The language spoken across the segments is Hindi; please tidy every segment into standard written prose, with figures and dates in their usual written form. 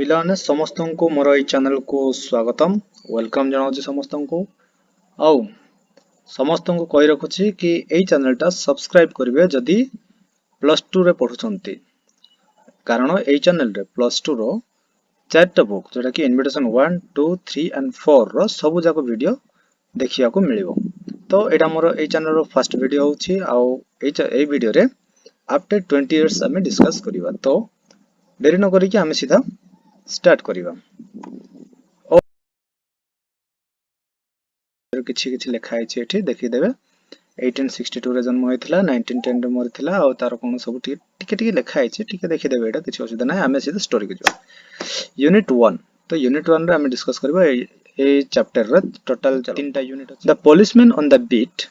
पिलाने समस्त को मोर ई चैनल को स्वागतम वेलकम जनाऊँ समस्त को आउ समस्त को कही रखुची कि यही चैनलटा सब्सक्राइब करेंगे जदि +2 रे पढ़ुचंती कारण यही चैनल रे +2 रो 4टा बुक जोटा कि इनविटेशन 1 2 3 एंड 4 रो सब जाक वीडियो देखिया को मिलिबो। तो एटा मोर यही चैनल रो फर्स्ट वीडियो होची आउ एही वीडियो रे आफ्टर 20 इयर्स हमें डिस्कस करिबा। तो देरी न करी कि हमें सीधा स्टार्ट करिबा। किछि किछि लिखा है एठी देखि देबे 1862 रे जन्म होइथिला 1910 रे मरिथिला आ तार कोन सब टिके लिखा है टिके देखि देबे एटा किछि असुविधा नै हमें सीधा स्टोरी के जो यूनिट 1 तो यूनिट 1 रे हमें डिस्कस करबा ए चैप्टर रे टोटल 3टा यूनिट अछि। The policeman on the beat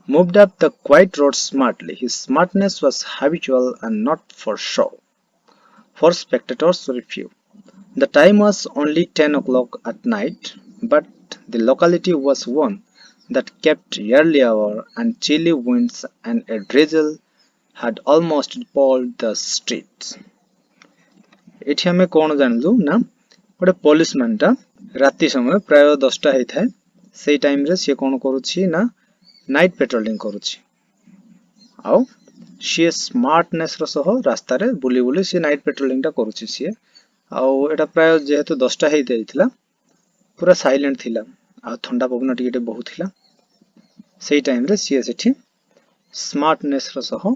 moved up the quiet road smartly. His smartness was habitual and not for show, for spectators to review. The time was only 10 o'clock at night, but the locality was one that kept early hour and chilly winds and a drizzle had almost appalled the streets. एठी हमें कौन जानलु ना गोटे पुलिसमैन टा राति समय प्राय 10टा होई थाए सेई टाइम रे से कोन करूछि ना नाइट पेट्रोलिंग करूछि आउ सी स्मार्टनेस रो सह रास्ता रे बुली बुली से नाइट पेट्रोलिंग टा करूछि सी आउ एटा प्राय जेहेतु 10टा होई जाइथिला पूरा साइलेंट थिला आ ठंडा पवन टिके बहुत थिला सेई टाइम रे सी सेठी स्मार्टनेस रो सह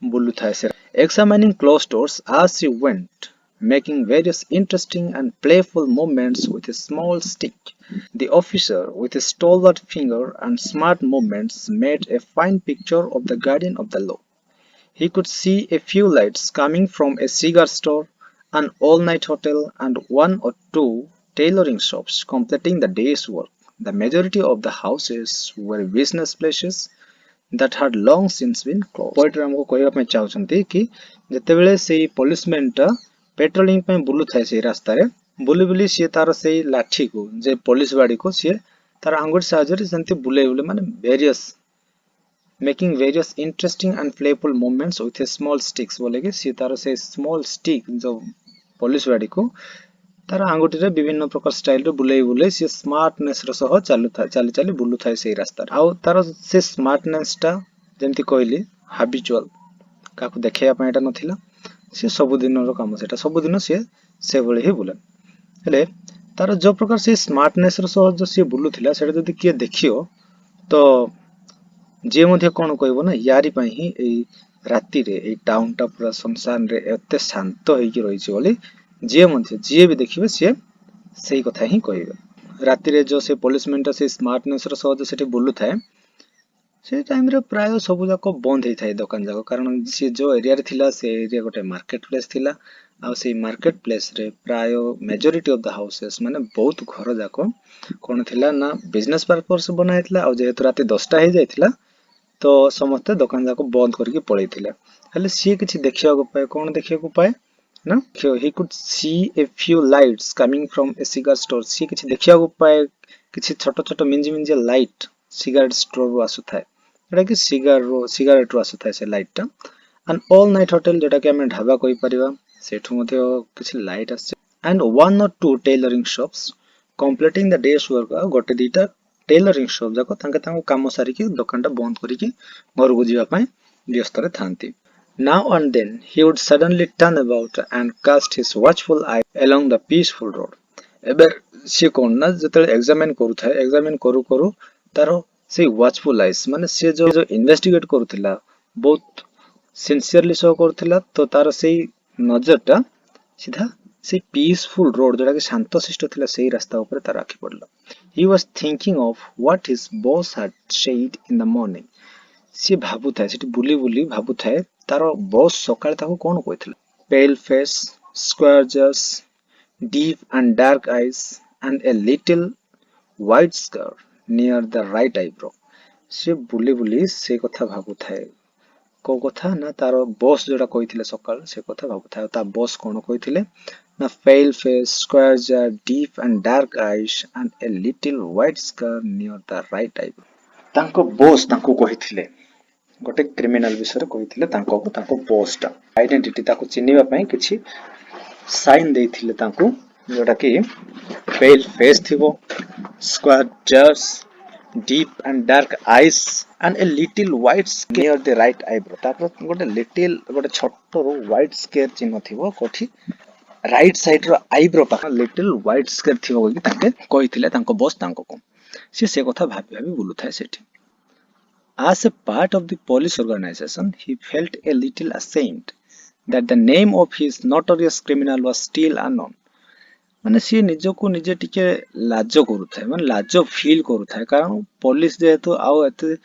बुलु थाए से examining closed doors as she went, making various interesting and playful movements with a small stick. The officer, with his stalwart finger and smart movements, made a fine picture of the guardian of the law. He could see a few lights coming from a cigar store, an all-night hotel, and 1 or 2 tailoring shops completing the day's work. The majority of the houses were business places that had long since been closed. पोइटर हमको कहबा पे चाहउछंती कि जते बेले सेई पुलिसमैन टा पेट्रोलिंग पे बुलु थाए से रास्ता रे बुली बुली से तार सेई लाठी को जे पुलिस गाड़ी को से तार आंगुर साजरी सन्ति बुले बुले माने various making various interesting and playful movements with A small sticks बोले कि से तार से स्मॉल स्टिक जो पुलिस गाड़ी को तार आंगुठी रे विभिन्न प्रकार स्टाइल रे बुले बुले से स्मार्टनेस रो सह चाली चाली बुलु थाए से रास्ता आउ तार से स्मार्टनेस टा जेंति कहली हैबिचुअल काकू देखैया पय एटा नथिला से सब दिन रो काम सेटा सब दिन से बळे ही बुले हेले तार जो प्रकार से स्मार्टनेस रो सह जो से बुलु थिला सेटा जदी के देखियो तो जे मध्ये कोन कहबो ना यारी पय ही ए राती रे ए टाउन टा पूरा सुनसान रे एते शांत होई कि रही छी बोली जे भी देखिबे से सही कथा ही कहबे। राती रे जो से पुलिसमैन टा से स्मार्टनेस रो सह जो सेठी बुलु थाए से टाइम रे प्राय सब जाक बंद होई थाए दुकान जाक कारण से जो एरिया रे थिला से एरिया गोटे मार्केट प्लेस थिला आ से मार्केट प्लेस रे प्राय मेजॉरिटी ऑफ द हाउसेस माने बहुत घर जाक कोन थिला ना बिजनेस पर्पस से बनाइथिला आ जेहेतु राती 10टा हो जाइथिला तो समस्त दुकान जाक बंद करके पळैथिला हले सी किछि देखिया को पाए कोन देखिया को पाए ना he could see a few lights coming from a cigar store सी किछि देखिया को पाए किछि छोट छोट मिंजी मिंजी लाइट सिगारेट स्टोर रो आसु थाए एटा कि सिगारेट रो आसु थाए से लाइट टा एंड ऑल नाइट होटल जेटा कि हम ढाबा कहि परिबा सेठु मध्ये किछि लाइट आसे and 1 or 2 tailoring shops completing the days work गोटे दीटा टेलरिंग शॉप जाको तांके काम सारी कि दुकान टा बंद करी कि घर को जीवा पय व्यस्त रे थांती। Now and then he would suddenly turn about and cast his watchful eye along the peaceful road. एबर से कोन ना जतले एग्जामिन करू थाए एग्जामिन करू करू तारो से वाचफुल आइज माने से जो इन्वेस्टिगेट करूथिला बहुत सिंसियरली सो करूथिला तो तारो से नजरटा सीधा से पीसफुल रोड जोटा कि शांत शिष्ट थिला सेही रास्ता ऊपर तार आखि पड़ला। He was thinking of what his boss had said in the morning. से भाबु थाए सेठी बुली बुली भाबु थाए तारो बॉस सकाळ ताको कोन कहिथिला पेल फेस स्क्वायर जस deep and dark eyes and a little white scar near the right eyebrow से बुली बुली से कथा भाबु थाए को कथा ना तारो बॉस जोटा कहिथिले सकाळ से कथा भाबु थाए ता बॉस कोन कहिथिले ना pale face square jaw deep and dark eyes and a little white scar near the right eyebrow तांको बॉस तांको कहिथिले गोटे क्रिमिनल विषय कहिथिले तांको बॉस टा आइडेंटिटी ताको चिन्हिबा पय किछि साइन देथिले तांकू जोटा कि पेल फेस थिबो square jaws deep and dark eyes and a little white scare near the right eyebrow तापर गोटे little गोटे छोटो white scare चिन्ह थिबो कोठी राइट साइड रो आईब्रो पाख लिटिल व्हाइट स्केर थिबो कि ताके कहिथिले तांको बॉस तांको को से कथा भाबी भाबी बुलु थाए सेठी as a part of the police organization he felt a little ashamed that the name of his notorious criminal was still unknown माने सी निजको निजे टिके लाज करूथाय माने लाज फील करूथाय कारण पुलिस जेहेतु आउ एते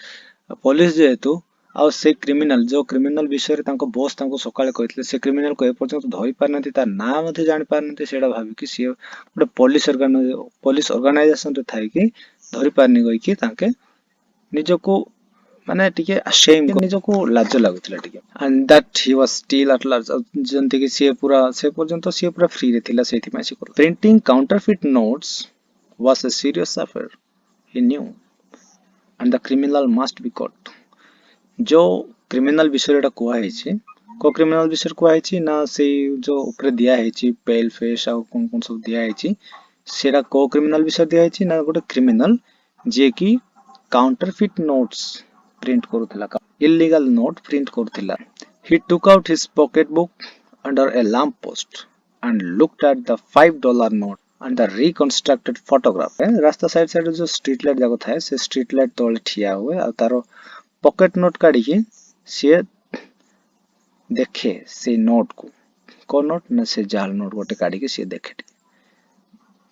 पुलिस जेहेतु आउ से क्रिमिनल जो क्रिमिनल विषय रे तांको बॉस तांको सकाळे कहितले से क्रिमिनल को ए पर्यंत धरि पारनती ता ना मध्ये जानि पारनती सेडा भाबी कि सी गोटे पुलिस ऑर्गेनाइजेशन रे थाय कि धरि पारनी गई कि तांके निजको माने टिके अशेम निजको लाज लागुतला टिके and that he was still at large जंती कि से पर्यंत से पूरा फ्री रे थिला सेथि मै से printing counterfeit notes was a serious affair he knew and the criminal must be caught जो क्रिमिनल विषय रे कोआ हेछि को क्रिमिनल विषय कोआ हेछि ना से जो ऊपर दिया हेछि पेल फेस आ कोन कोन सब दिया हेछि सेरा को क्रिमिनल विषय दिया हेछि ना गोटे क्रिमिनल जे कि काउंटरफिट नोट्स प्रिंट करूथिला illegal note print करूथिला he took out his pocketbook under a lamp post and looked at the $5 note and the reconstructed photograph रास्ता साइड जो स्ट्रीट लाइट जाको थाए से स्ट्रीट लाइट तळे ठिया हुए आ तारो पॉकेट नोट काढी के से देखे से नोट को नोट न से जाल नोट गोटे काढी के से देखे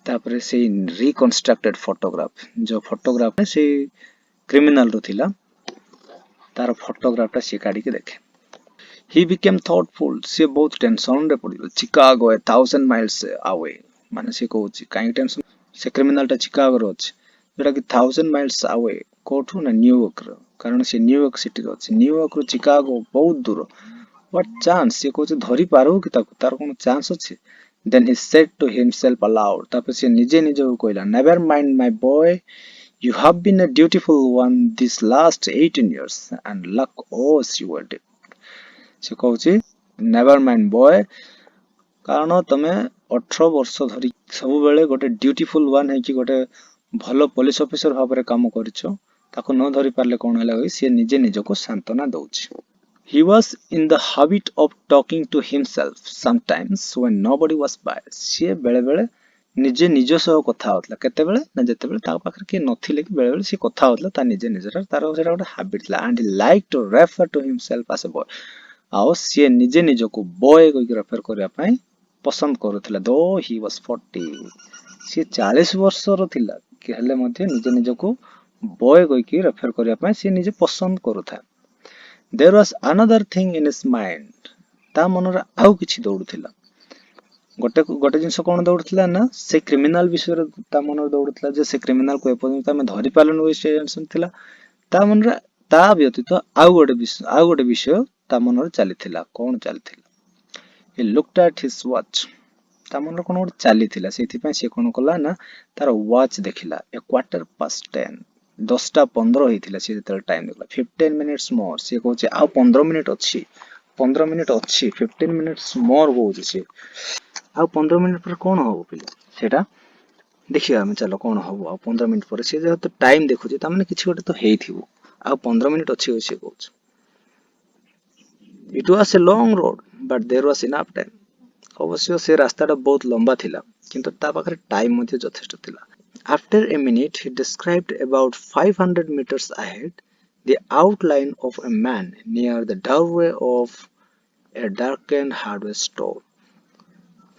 तापरे से रिकंस्ट्रक्टेड फोटोग्राफ जो फोटोग्राफ से क्रिमिनल रो थिला तार फोटोग्राफ से काढी के देखे he became thoughtful से बहुत टेंशन रे पड़िलो चिकागो 1000 माइल्स अवे माने से कहूची काई टेंशन से क्रिमिनल ता चिकागो रो अछि जेटा कि 1000 माइल्स अवे कोठू ना न्यूयॉर्क रो कारण से न्यूयॉर्क सिटी रो अछि न्यूयॉर्क रो चिकागो बहुत दूर व्हाट चांस से कहूची धरि पारो कि तार कोन चांस अछि then he said to himself aloud तापर से निजे निजे कहला never mind my boy you have been a dutiful one this last 18 years and luck owes you a debt से कहूची never mind boy कारण तमे 18 वर्ष धरि सब बेले गोटे ड्यूटीफुल वन है कि गोटे भलो पुलिस ऑफिसर भाबरे काम करिछो ताको न धरि पारले कोन होला कि से निजे निजको सांत्वना दउछि he was in the habit of talking to himself sometimes when nobody was by से बेले बेले निजे निजो सह कथा होतला केते बेले ना जते बेले ता पाखर के नथिले कि बेले बेले से कथा होतला ता निजे निजर तारो सेरा गोटे हैबिट ला and he liked to refer to himself as a boy आउ से निजे निजो को बॉय को रेफर करिया पई पसंद करूथिला दो ही वाज 40 से 40 वर्ष रो थिला कि हले मध्ये निजे निजो को बॉय को रेफर करिया पई से निजे पसंद करूथा there was another thing in his mind ता मनरा आउ किछि दौड़ुथिला गोटे जिंस कोन दौड़ुथिला ना से क्रिमिनल विषय ता मनर दौड़ुथिला जे से क्रिमिनल को एपर्यंत हम धरि पालन होई से टेंशन थिला ता मनरा ता व्यतीत आउ गोटे विषय ता मनर चलीथिला कोन चलीथिला he looked at his watch ता मनर कोन गोटे चलीथिला सेथि पय से कोन कला ना तार वॉच देखिला a quarter past 10 10टा 15 हेतिला से जेतल टाइम देखला 15 मिनिट्स मोर से कहूचे आ 15 मिनिट अछि 15 मिनिट अछि 15 मिनिट्स मोर कहूचे से आ 15 मिनिट पर कोन हो पिले सेटा देखिया हम चलो कोन हो आ 15 मिनिट पर से जे तो टाइम देखुचे त माने किछि गोटे तो हेइथिबो आ 15 मिनिट अछि से कहूचे it was a long road but there was enough time अवश्य से रास्ताटा बहुत लंबा थिला किंतु ता पाखरे टाइम मध्ये यथेष्ट थिला after a minute he described about 500 meters ahead the outline of a man near the doorway of a darkened hardware store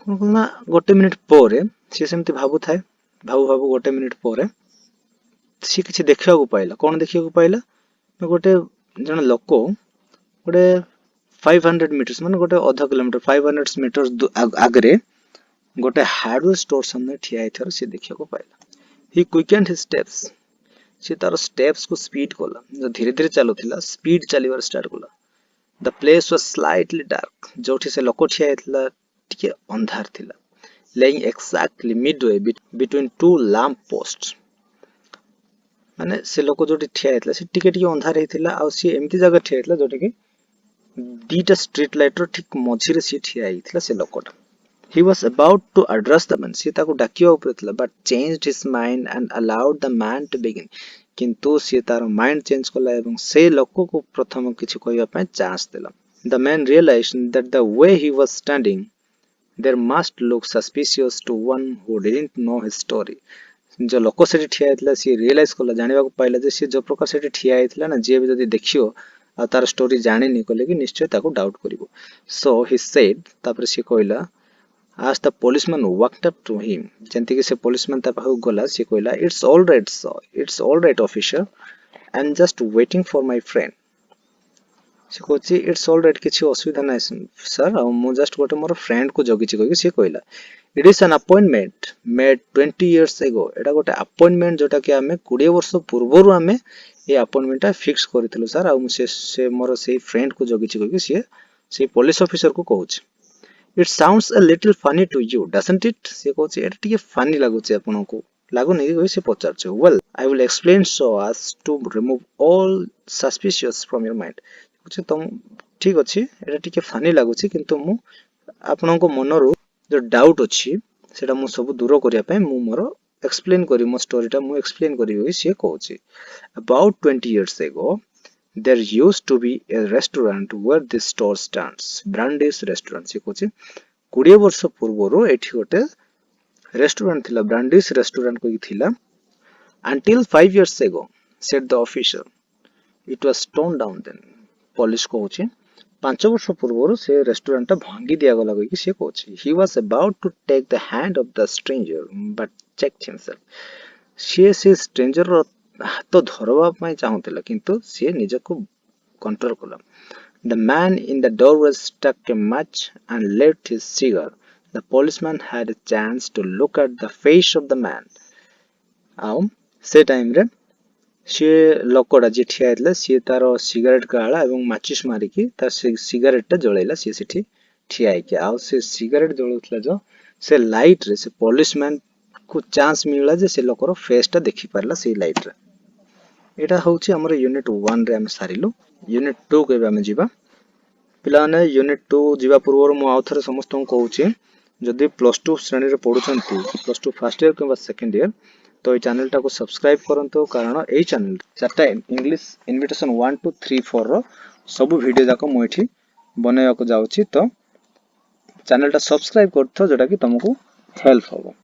कोना गोटे मिनिट पोरे से सेमति भाबु थाए भाबु गोटे मिनिट पोरे से किछि देखिया को पाइला कोन देखिया को पाइला गोटे जण लोको गोटे 500 मीटर्स माने गोटे आधा किलोमीटर 500 मीटर्स आगरे गोटे हार्डवेयर स्टोर सामने ठिया हेथर से देखिया को पाइला he quickened his steps से तार स्टेप्स को स्पीड कोला जो धीरे धीरे चलुथिला स्पीड चलीवर स्टार्ट कोला the place was slightly dark जोठी से लोको ठिया हेतला टिके अंधार थिला laying exactly midway between two lamp posts माने से लोको जोठी ठिया हेतला से टिके टिके अंधार हेतिला आ से एमती जगह ठिया हेतला जोठी कि दीटा स्ट्रीट लाइट रो ठीक मझिरे से ठिया हेतिला से लोकोटा He was about to address the man. सी ताको डाकिया ऊपर थिला but changed his mind and allowed the man to begin. किंतु सी तार माइंड चेंज कला एवं से लोक को प्रथम किछि कहबा पय चांस देला. The man realized that the way he was standing there must look suspicious to one who didn't know his story. जो लोक से ठिया हेतला सी रियलाइज कला जानिबा को पाइला जे सी जो प्रकार से ठिया हेतला ना जे भी जदी देखियो आ तार स्टोरी जानि नि कले कि निश्चय ताको डाउट करिवो. So he said तापर सी कहला as the policeman walked up to him जेंति कि से policeman ता पाखु गला सी कहला it's all right officer I'm just waiting for my friend. से कहछि it's all right किछि असुविधा नै सर मु जस्ट गोटे मोर फ्रेंड को जगी छि कहि से कहला it is an appointment made 20 years ago. एटा गोटे अपॉइंटमेंट जोटा कि हमें 20 वर्ष पूर्वरु हमें ए अपॉइंटमेंट फिक्स करितलु सर आ से मोर से फ्रेंड को जगी छि कहि से पुलिस ऑफिसर को कहउछि. It sounds a little funny to you, doesn't it? से कहछि एटा टिके फनी लागुछि आपनको लागुनी कि से पचारछ. Well, I will explain so as to remove all suspicious from your mind. कहछि तुम ठीक अछि एटा टिके फनी लागुछि किंतु मु आपनको मनरु जो डाउट अछि सेटा मु सब दूर करिया पय मु मोर एक्सप्लेन करी मो स्टोरीटा मु एक्सप्लेन करी से कहउछि. About 20 years ago there used to be a restaurant where this store stands. Brandy's restaurant से कहछि 20 वर्ष पूर्वरो एठी गोटे रेस्टोरेंट थिला ब्रांडीज रेस्टोरेंट कोइ थिला. Until 5 years ago said the officer it was torn down then. Police कहउछि 5 वर्ष पूर्वरो से रेस्टोरेंट भांगी दिया गला कहि से कहउछि. He was about to take the hand of the stranger but checked himself. से स्ट्रेंजर रो हाथ धरवा पय चाहुतला किंतु से निजको कंट्रोल कला. The man in the doorway struck a match and lit his cigar. The policeman had a chance to look at the face of the man. आउ से टाइम रे से लोकड़ा जे ठिया हेतले से तारो सिगरेट काळा एवं माचिस मारी की तार सिगरेट टा जळैला से सेठी ठिया है कि आउ से सिगरेट जळुतला जो से लाइट रे से पुलिसमैन को चांस मिलला जे से लोकर फेस टा देखि परला से लाइट रे. एटा होउची हमर यूनिट 1 रे हम सारिलु. यूनिट 2 के हम जिबा पिलाने यूनिट 2 जिबा पूर्व मु आउथरे समस्त को कहउची जदि प्लस 2 श्रेणी रे पढुचंती प्लस 2 फर्स्ट ईयर किबा सेकंड ईयर तो ए चैनल टा को सब्सक्राइब करंतो कारण ए चैनल चारटा इंग्लिश इनविटेशन 1 2 3 4 रो सब वीडियो जाको मु एठी बनाया को जाउची तो चैनल टा सब्सक्राइब करथो जेटा कि तुमको हेल्प होबो.